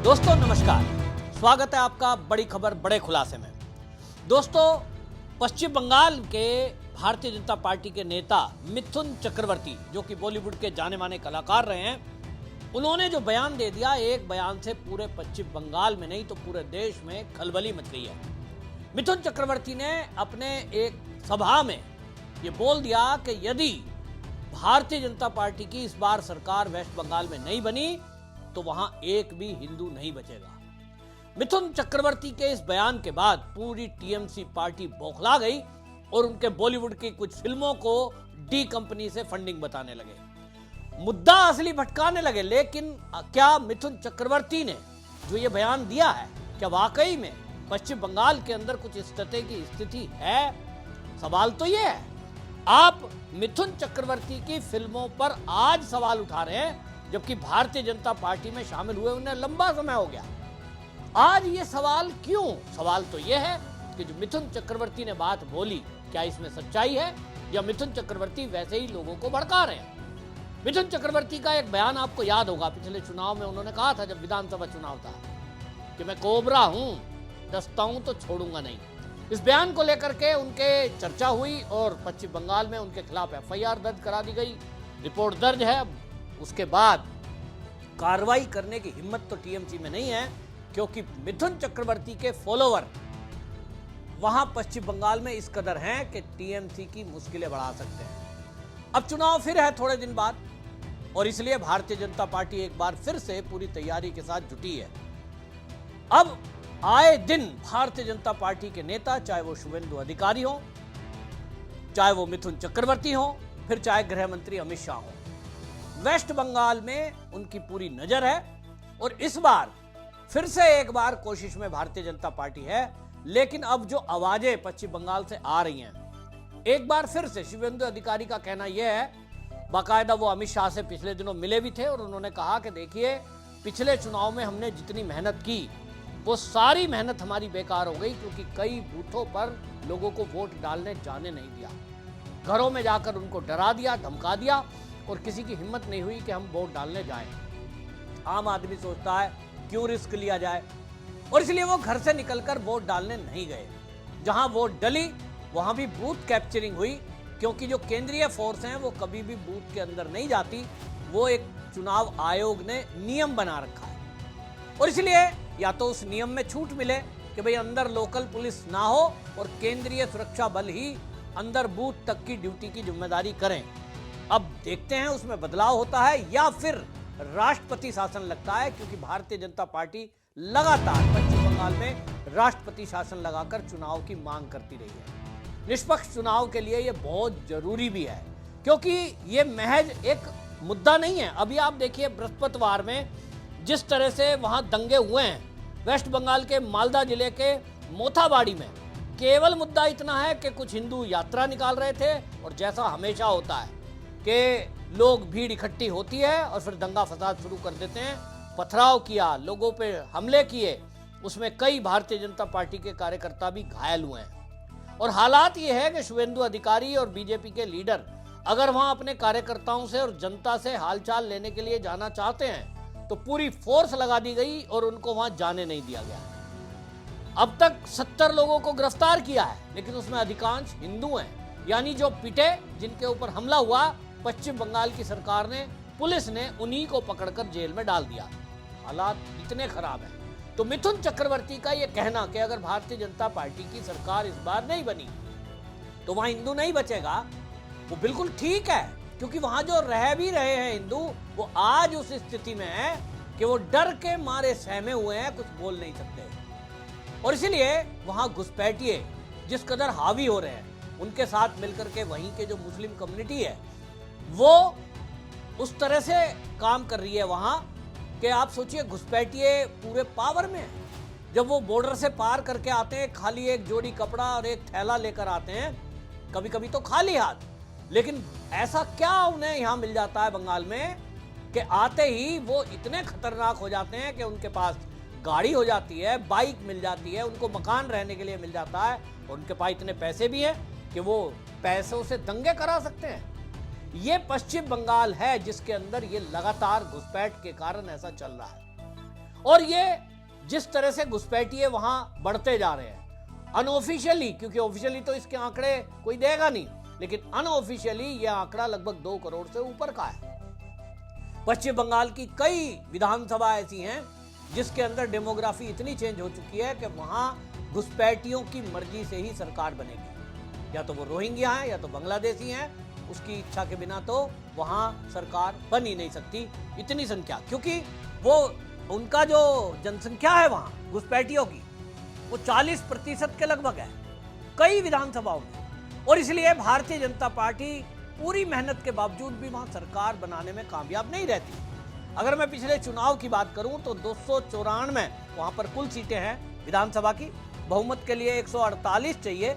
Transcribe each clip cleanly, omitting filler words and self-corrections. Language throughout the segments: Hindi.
दोस्तों नमस्कार, स्वागत है आपका बड़ी खबर बड़े खुलासे में। दोस्तों, पश्चिम बंगाल के भारतीय जनता पार्टी के नेता मिथुन चक्रवर्ती, जो कि बॉलीवुड के जाने माने कलाकार रहे हैं, उन्होंने जो बयान दे दिया, एक बयान से पूरे पश्चिम बंगाल में नहीं तो पूरे देश में खलबली मच गई है। मिथुन चक्रवर्ती ने अपने एक सभा में ये बोल दिया कि यदि भारतीय जनता पार्टी की इस बार सरकार वेस्ट बंगाल में नहीं बनी तो वहां एक भी हिंदू नहीं बचेगा। मिथुन चक्रवर्ती के इस बयान के बाद पूरी टीएमसी पार्टी बौखला गई और उनके बॉलीवुड की कुछ फिल्मों को डी कंपनी से फंडिंग बताने लगे, मुद्दा असली भटकाने लगे। लेकिन क्या मिथुन चक्रवर्ती ने जो ये बयान दिया है, क्या वाकई में पश्चिम बंगाल के अंदर कुछ इस तरह की स्थिति है? सवाल तो ये है। आप मिथुन चक्रवर्ती की फिल्मों पर आज सवाल उठा रहे हैं, जबकि भारतीय जनता पार्टी में शामिल हुए उन्हें लंबा समय हो गया। आज ये सवाल क्यों? सवाल तो ये है कि जो मिथुन चक्रवर्ती ने बात बोली, क्या इसमें सच्चाई है या मिथुन चक्रवर्ती वैसे ही लोगों को भड़का रहे हैं? मिथुन चक्रवर्ती का एक बयान आपको याद होगा, पिछले चुनाव में उन्होंने कहा था जब विधानसभा चुनाव था कि मैं कोबरा हूं, डसता हूं तो छोड़ूंगा नहीं। इस बयान को लेकर के उनके चर्चा हुई और पश्चिम बंगाल में उनके खिलाफ एफआईआर दर्ज करा दी गई, रिपोर्ट दर्ज है। उसके बाद कार्रवाई करने की हिम्मत तो टीएमसी में नहीं है, क्योंकि मिथुन चक्रवर्ती के फॉलोवर वहां पश्चिम बंगाल में इस कदर हैं कि टीएमसी की मुश्किलें बढ़ा सकते हैं। अब चुनाव फिर है थोड़े दिन बाद और इसलिए भारतीय जनता पार्टी एक बार फिर से पूरी तैयारी के साथ जुटी है। अब आए दिन भारतीय जनता पार्टी के नेता, चाहे वो शुवेंदु अधिकारी हो, चाहे वो मिथुन चक्रवर्ती हो, फिर चाहे गृह मंत्री अमित शाह हो, वेस्ट बंगाल में उनकी पूरी नजर है और इस बार फिर से एक बार कोशिश में भारतीय जनता पार्टी है। लेकिन अब जो आवाजें पश्चिम बंगाल से आ रही हैं, एक बार फिर से शुवेंदु अधिकारी का कहना यह है, बाकायदा वो अमित शाह से पिछले दिनों मिले भी थे और उन्होंने कहा कि देखिए, पिछले चुनाव में हमने जितनी मेहनत की वो सारी मेहनत हमारी बेकार हो गई, क्योंकि कई बूथों पर लोगों को वोट डालने जाने नहीं दिया, घरों में जाकर उनको डरा दिया, धमका दिया और किसी की हिम्मत नहीं हुई कि हम वोट डालने जाएं। आम आदमी सोचता है क्यों रिस्क लिया जाए, और इसलिए वो घर से निकलकर वोट डालने नहीं गए। जहां वोट डली वहां भी बूथ कैप्चरिंग हुई, क्योंकि जो केंद्रीय फोर्स हैं वो कभी भी बूथ के अंदर नहीं जाती, वो एक चुनाव आयोग ने नियम बना रखा है। और इसलिए या तो उस नियम में छूट मिले कि भाई अंदर लोकल पुलिस ना हो और केंद्रीय सुरक्षा बल ही अंदर बूथ तक की ड्यूटी की जिम्मेदारी करें। अब देखते हैं उसमें बदलाव होता है या फिर राष्ट्रपति शासन लगता है, क्योंकि भारतीय जनता पार्टी लगातार पश्चिम बंगाल में राष्ट्रपति शासन लगाकर चुनाव की मांग करती रही है। निष्पक्ष चुनाव के लिए यह बहुत जरूरी भी है, क्योंकि यह महज एक मुद्दा नहीं है। अभी आप देखिए, बृहस्पतिवार में जिस तरह से वहां दंगे हुए हैं वेस्ट बंगाल के मालदा जिले के मोथाबाड़ी में, केवल मुद्दा इतना है कि कुछ हिंदू यात्रा निकाल रहे थे और जैसा हमेशा होता है कि लोग भीड़ इकट्ठी होती है और फिर दंगा फसाद शुरू कर देते हैं, पथराव किया, लोगों पे हमले किए, उसमें कई भारतीय जनता पार्टी के कार्यकर्ता भी घायल हुए हैं। और हालात ये है कि शुवेंदु अधिकारी और बीजेपी के लीडर अगर वहां अपने कार्यकर्ताओं से और जनता से हालचाल लेने के लिए जाना चाहते हैं तो पूरी फोर्स लगा दी गई और उनको वहां जाने नहीं दिया गया। अब तक 70 लोगों को गिरफ्तार किया है, लेकिन उसमें अधिकांश हिंदू हैं, यानी जो पिटे, जिनके ऊपर हमला हुआ, पश्चिम बंगाल की सरकार ने, पुलिस ने उन्हीं को पकड़कर जेल में डाल दिया। हालात इतने खराब हैं। तो मिथुन चक्रवर्ती का यह कहना कि अगर भारतीय जनता पार्टी की सरकार इस बार नहीं बनी तो वहां हिंदू नहीं बचेगा, वो बिल्कुल ठीक है, क्योंकि वहां जो रह भी रहे हैं हिंदू, वो आज उस स्थिति में है कि वो डर के मारे सहमे हुए हैं, कुछ बोल नहीं सकते। और इसीलिए वहां घुसपैठिए जिस कदर हावी हो रहे हैं, उनके साथ मिलकर के वहीं के जो मुस्लिम कम्युनिटी है वो उस तरह से काम कर रही है वहां कि आप सोचिए, घुसपैठिए पूरे पावर में। जब वो बॉर्डर से पार करके आते हैं, खाली एक जोड़ी कपड़ा और एक थैला लेकर आते हैं, कभी कभी तो खाली हाथ, लेकिन ऐसा क्या उन्हें यहां मिल जाता है बंगाल में कि आते ही वो इतने खतरनाक हो जाते हैं कि उनके पास गाड़ी हो जाती है, बाइक मिल जाती है, उनको मकान रहने के लिए मिल जाता है और उनके पास इतने पैसे भी हैं कि वो पैसों से दंगे करा सकते हैं। ये पश्चिम बंगाल है जिसके अंदर ये लगातार घुसपैठ के कारण ऐसा चल रहा है। और ये जिस तरह से घुसपैठिए वहां बढ़ते जा रहे हैं अनऑफिशियली, क्योंकि ऑफिशियली तो इसके आंकड़े कोई देगा नहीं, लेकिन अनऑफिशियली यह आंकड़ा लगभग 2 करोड़ से ऊपर का है। पश्चिम बंगाल की कई विधानसभा ऐसी हैं जिसके अंदर डेमोग्राफी इतनी चेंज हो चुकी है कि वहां घुसपैठियों की मर्जी से ही सरकार बनेगी। या तो वो रोहिंग्या हैं या तो बांग्लादेशी हैं, उसकी इच्छा के बिना तो वहां सरकार बन ही नहीं सकती। इतनी संख्या, क्योंकि वो उनका जो जनसंख्या है वहां घुसपैठियों की वो 40% के लगभग है कई विधानसभाओं में, और इसलिए भारतीय जनता पार्टी पूरी मेहनत के बावजूद भी वहां सरकार बनाने में कामयाब नहीं रहती। अगर मैं पिछले चुनाव की बात करूं तो 294 वहां पर कुल सीटें हैं विधानसभा की, बहुमत के लिए 148 चाहिए,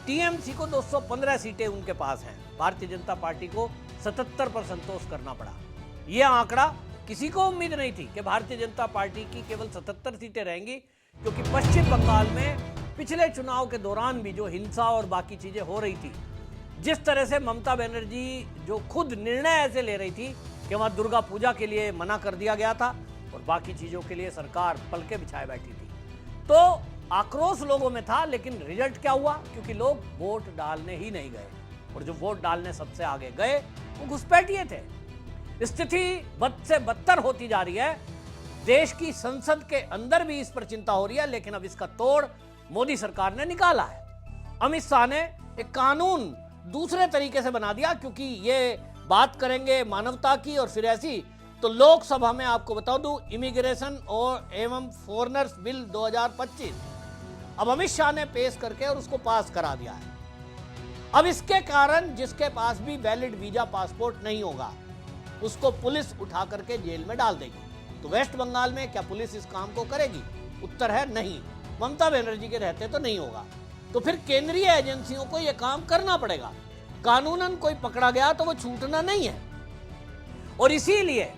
टीएमसी को 215 सीटें उनके पास हैं, भारतीय जनता पार्टी को 77 पर संतोष करना पड़ा। यह आंकड़ा किसी को उम्मीद नहीं थी कि भारतीय जनता पार्टी की केवल 77 सीटें रहेंगी, क्योंकि पश्चिम बंगाल में पिछले चुनाव के दौरान भी जो हिंसा और बाकी चीजें हो रही थी, जिस तरह से ममता बनर्जी जो खुद निर्णय ऐसे ले रही थी कि वहां दुर्गा पूजा के लिए मना कर दिया गया था और बाकी चीजों के लिए सरकार पलके बिछाए बैठी थी, तो आक्रोश लोगों में था। लेकिन रिजल्ट क्या हुआ? क्योंकि लोग वोट डालने ही नहीं गए, और जो वोट डालने सबसे आगे गए वो घुसपैठिए थे। स्थिति बद से बदतर होती जा रही है। देश की संसद के अंदर भी इस पर चिंता हो रही है, लेकिन अब इसका तोड़ मोदी सरकार ने निकाला है। अमित शाह ने एक कानून दूसरे तरीके से बना दिया, क्योंकि ये बात करेंगे मानवता की और फिर ऐसी, तो लोकसभा में आपको बता दूं इमिग्रेशन और एवं फॉरेनर्स बिल 2025 अब अमित शाह ने पेश करके और उसको पास करा दिया है। अब इसके कारण जिसके पास भी वैलिड वीजा पासपोर्ट नहीं होगा उसको पुलिस उठा करके जेल में डाल देगी। तो वेस्ट बंगाल में क्या पुलिस इस काम को करेगी? उत्तर है नहीं। ममता बनर्जी के रहते तो नहीं होगा, तो फिर केंद्रीय एजेंसियों को यह काम करना पड़ेगा। कानूनन कोई पकड़ा गया तो वो छूटना नहीं है, और इसीलिए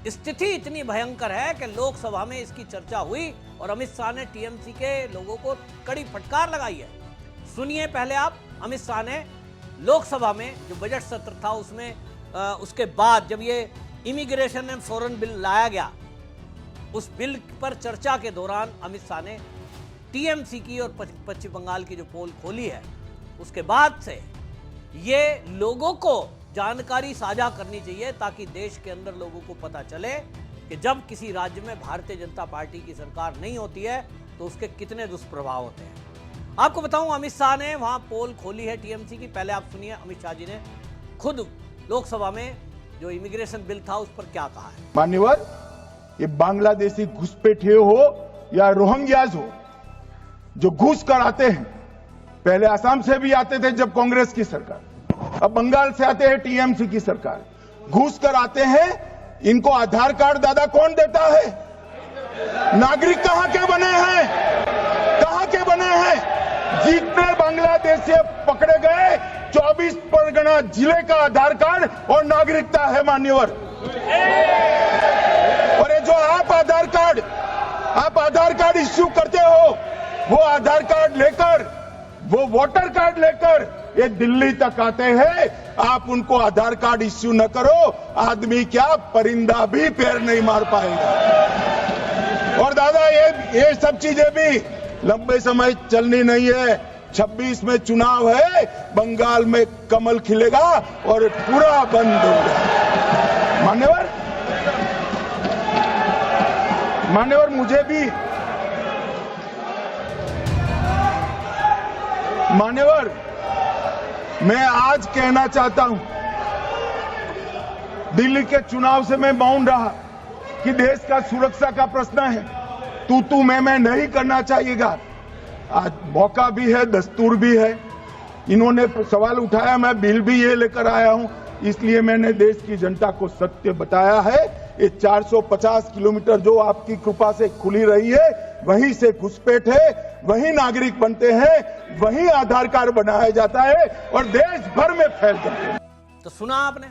स्थिति इतनी भयंकर है कि लोकसभा में इसकी चर्चा हुई और अमित शाह ने टीएमसी के लोगों को कड़ी फटकार लगाई है। सुनिए पहले आप, अमित शाह ने लोकसभा में जो बजट सत्र था उसमें उसके बाद जब ये इमिग्रेशन एंड फॉरेन बिल लाया गया, उस बिल पर चर्चा के दौरान अमित शाह ने टीएमसी की और पश्चिम बंगाल की जो पोल खोली है, उसके बाद से ये लोगों को जानकारी साझा करनी चाहिए ताकि देश के अंदर लोगों को पता चले कि जब किसी राज्य में भारतीय जनता पार्टी की सरकार नहीं होती है तो उसके कितने दुष्प्रभाव होते हैं। आपको बताऊं, अमित शाह ने वहां पोल खोली है टीएमसी की। पहले आप सुनिए अमित शाह जी ने खुद लोकसभा में जो इमिग्रेशन बिल था उस पर क्या कहा है। मान्यवर, ये बांग्लादेशी घुसपैठिए हो या रोहिंग्याज हो जो घुस कर आते हैं, पहले असम से भी आते थे जब कांग्रेस की सरकार, अब बंगाल से आते हैं टीएमसी की सरकार, घुस कर आते हैं। इनको आधार कार्ड दादा कौन देता है? नागरिक कहां के बने हैं? कहां के बने हैं? जितने बांग्लादेशी पकड़े गए 24 परगना जिले का आधार कार्ड और नागरिकता है मान्यवर। और ये जो आप आधार कार्ड इश्यू करते हो, वो आधार कार्ड लेकर, वो वोटर कार्ड लेकर ये दिल्ली तक आते हैं। आप उनको आधार कार्ड इश्यू न करो, आदमी क्या परिंदा भी पैर नहीं मार पाएगा। और दादा ये सब चीजें भी लंबे समय चलनी नहीं है। 26 में चुनाव है, बंगाल में कमल खिलेगा और पूरा बंद होगा। मान्यवर मुझे भी मैं आज कहना चाहता हूं, दिल्ली के चुनाव से मैं मौन रहा कि देश का सुरक्षा का प्रश्न है, तू मैं नहीं करना चाहिएगा। आज मौका भी है, दस्तूर भी है। इन्होंने सवाल उठाया, मैं बिल भी ये लेकर आया हूं, इसलिए मैंने देश की जनता को सत्य बताया है। ये 450 किलोमीटर जो आपकी कृपा से खुली रही है, वहीं से घुसपैठ है, वहीं नागरिक बनते हैं, वहीं आधार कार्ड बनाया जाता है और देश भर में फैल जाते हैं। तो सुना आपने,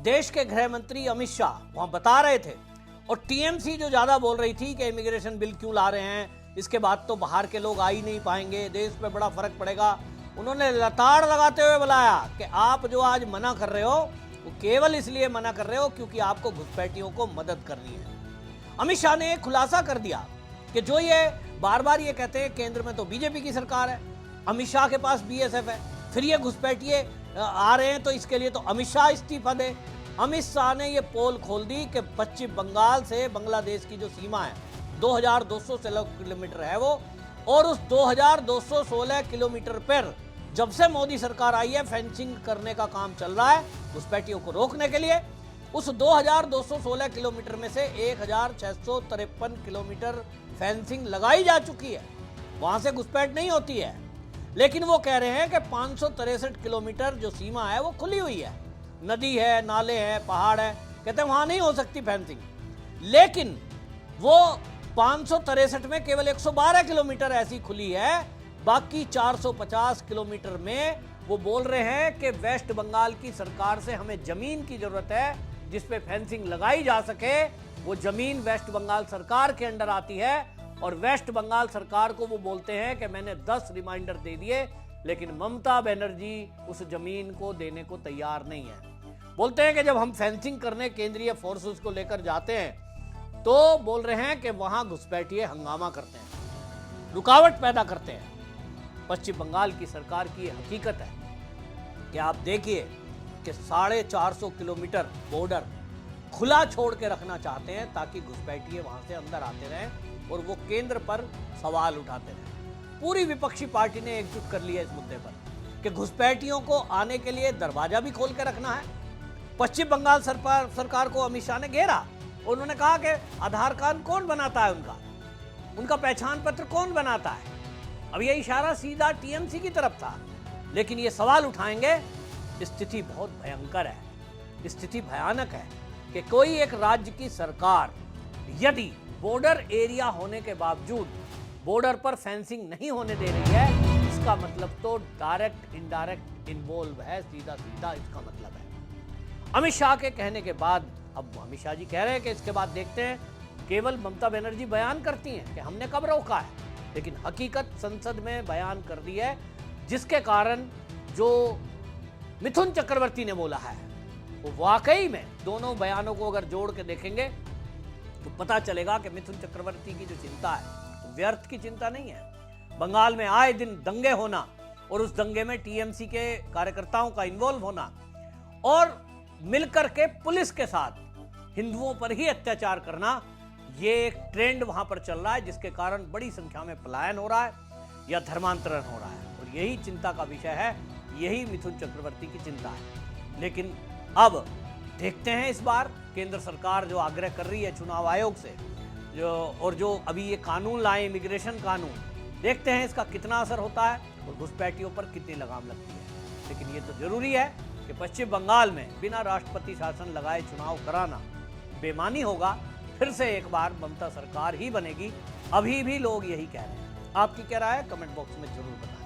देश के गृह मंत्री अमित शाह वहां बता रहे थे, और टीएमसी जो ज्यादा बोल रही थी कि इमिग्रेशन बिल क्यों ला रहे हैं, इसके बाद तो बाहर के लोग आ ही नहीं पाएंगे, देश पे बड़ा फर्क पड़ेगा। उन्होंने लताड़ लगाते हुए बुलाया कि आप जो आज मना कर रहे हो वो केवल इसलिए मना कर रहे हो क्योंकि आपको घुसपैठियों को मदद करनी है। अमित शाह ने खुलासा कर दिया कि जो ये बार बार ये कहते हैं केंद्र में तो बीजेपी की सरकार है, अमित शाह के पास बीएसएफ है, फिर ये घुसपैठिए आ रहे हैं तो इसके लिए तो अमित शाह इस्तीफा दे। अमित शाह ने ये पोल खोल दी कि पश्चिम बंगाल से बांग्लादेश की जो सीमा है 2216 किलोमीटर है वो, और उस 2216 किलोमीटर पर जब से मोदी सरकार आई है फेंसिंग करने का काम चल रहा है घुसपैठियों को रोकने के लिए। उस 2216 किलोमीटर में से 1653 किलोमीटर फेंसिंग लगाई जा चुकी है, वहां से घुसपैठ नहीं होती है। लेकिन वो कह रहे हैं कि 563 किलोमीटर जो सीमा है वो खुली हुई है, नदी है, नाले हैं, पहाड़ है, कहते हैं वहां नहीं हो सकती फेंसिंग। लेकिन वो 563 में केवल 112 किलोमीटर ऐसी खुली है, बाकी 450 किलोमीटर में वो बोल रहे हैं कि वेस्ट बंगाल की सरकार से हमें जमीन की जरूरत है जिस पे फेंसिंग लगाई जा सके। वो जमीन वेस्ट बंगाल सरकार के अंडर आती है और वेस्ट बंगाल सरकार को वो बोलते हैं कि मैंने 10 रिमाइंडर दे दिए, लेकिन ममता बनर्जी उस जमीन को देने को तैयार नहीं है। बोलते हैं कि जब हम फेंसिंग करने केंद्रीय फोर्सेस को लेकर जाते हैं तो बोल रहे हैं कि वहां घुसपैठिए हंगामा करते हैं, रुकावट पैदा करते हैं। पश्चिम बंगाल की सरकार की हकीकत है कि आप देखिए कि 450 किलोमीटर बॉर्डर खुला छोड़ के रखना चाहते हैं ताकि घुसपैठिए वहां से अंदर आते रहें और वो केंद्र पर सवाल उठाते रहें। पूरी विपक्षी पार्टी ने एकजुट कर लिया इस मुद्दे पर कि घुसपैठियों को आने के लिए दरवाजा भी खोल के रखना है। पश्चिम बंगाल सरकार को अमित शाह ने घेरा, उन्होंने कहा कि आधार कार्ड कौन बनाता है, उनका पहचान पत्र कौन बनाता है। अब यह इशारा सीधा टीएमसी की तरफ था, लेकिन ये सवाल उठाएंगे। स्थिति बहुत भयंकर है, स्थिति भयानक है कि कोई एक राज्य की सरकार यदि बॉर्डर एरिया होने के बावजूद बॉर्डर पर फेंसिंग नहीं होने दे रही है, इसका मतलब तो डायरेक्ट इनडायरेक्ट इन्वॉल्व है, सीधा सीधा इसका मतलब है। अमित शाह के कहने के बाद अब अमित शाह जी कह रहे हैं कि इसके बाद देखते हैं, केवल ममता बनर्जी बयान करती हैं कि हमने कब रोका है, लेकिन हकीकत संसद में बयान कर दी है, जिसके कारण जो मिथुन चक्रवर्ती ने बोला है वो वाकई में दोनों बयानों को अगर जोड़ के देखेंगे तो पता चलेगा कि मिथुन चक्रवर्ती की जो चिंता है तो व्यर्थ की चिंता नहीं है। बंगाल में आए दिन दंगे होना और उस दंगे में टीएमसी के कार्यकर्ताओं का इन्वॉल्व होना और मिलकर के पुलिस के साथ हिंदुओं पर ही अत्याचार करना, ये एक ट्रेंड वहां पर चल रहा है, जिसके कारण बड़ी संख्या में पलायन हो रहा है या धर्मांतरण हो रहा है। और यही चिंता का विषय है, यही मिथुन चक्रवर्ती की चिंता है। लेकिन अब देखते हैं इस बार केंद्र सरकार जो आग्रह कर रही है चुनाव आयोग से, जो अभी ये कानून लाए, इमिग्रेशन कानून, देखते हैं इसका कितना असर होता है और घुसपैठियों पर कितनी लगाम लगती है। लेकिन ये तो जरूरी है कि पश्चिम बंगाल में बिना राष्ट्रपति शासन लगाए चुनाव कराना बेमानी होगा। फिर से एक बार ममता सरकार ही बनेगी, अभी भी लोग यही कह रहे हैं। आपकी क्या राय है, कमेंट बॉक्स में जरूर बताएं।